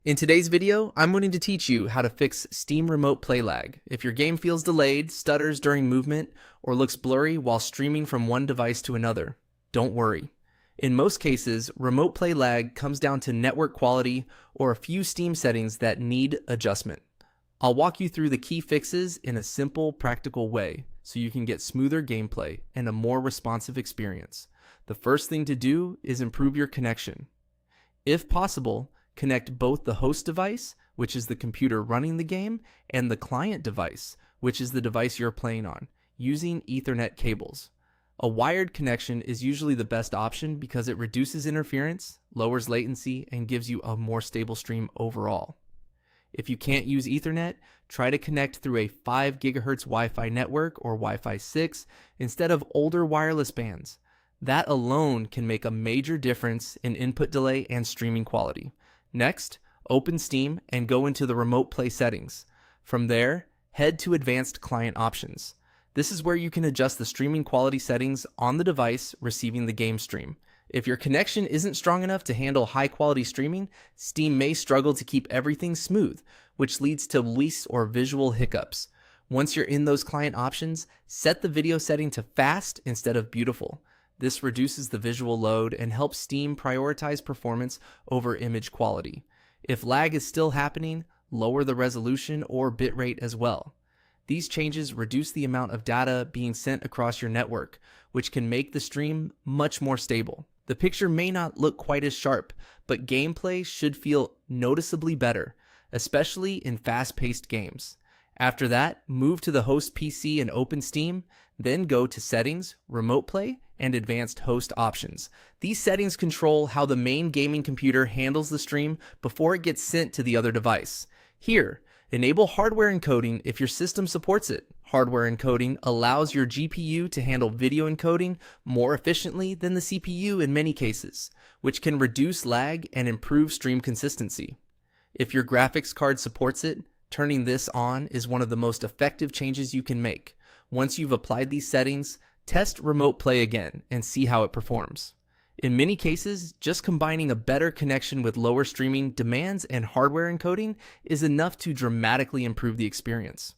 In today's video, I'm going to teach you how to fix Steam Remote Play lag. If your game feels delayed, stutters during movement, or looks blurry while streaming from one device to another, don't worry. In most cases, remote play lag comes down to network quality or a few Steam settings that need adjustment. I'll walk you through the key fixes in a simple, practical way so you can get smoother gameplay and a more responsive experience. The first thing to do is improve your connection. If possible, connect both the host device, which is the computer running the game, and the client device, which is the device you're playing on, using Ethernet cables. A wired connection is usually the best option because it reduces interference, lowers latency, and gives you a more stable stream overall. If you can't use Ethernet, try to connect through a 5 GHz Wi-Fi network or Wi-Fi 6 instead of older wireless bands. That alone can make a major difference in input delay and streaming quality. Next, open Steam and go into the remote play settings. From there, head to advanced client options. This is where you can adjust the streaming quality settings on the device receiving the game stream. If your connection isn't strong enough to handle high quality streaming, Steam may struggle to keep everything smooth, which leads to voice or visual hiccups. Once you're in those client options, set the video setting to fast instead of beautiful. This reduces the visual load and helps Steam prioritize performance over image quality. If lag is still happening, lower the resolution or bitrate as well. These changes reduce the amount of data being sent across your network, which can make the stream much more stable. The picture may not look quite as sharp, but gameplay should feel noticeably better, especially in fast-paced games. After that, move to the host PC and open Steam, then go to Settings, Remote Play, and Advanced Host Options. These settings control how the main gaming computer handles the stream before it gets sent to the other device. Here, enable hardware encoding if your system supports it. Hardware encoding allows your GPU to handle video encoding more efficiently than the CPU in many cases, which can reduce lag and improve stream consistency. If your graphics card supports it, turning this on is one of the most effective changes you can make. Once you've applied these settings, test remote play again and see how it performs. In many cases, just combining a better connection with lower streaming demands and hardware encoding is enough to dramatically improve the experience.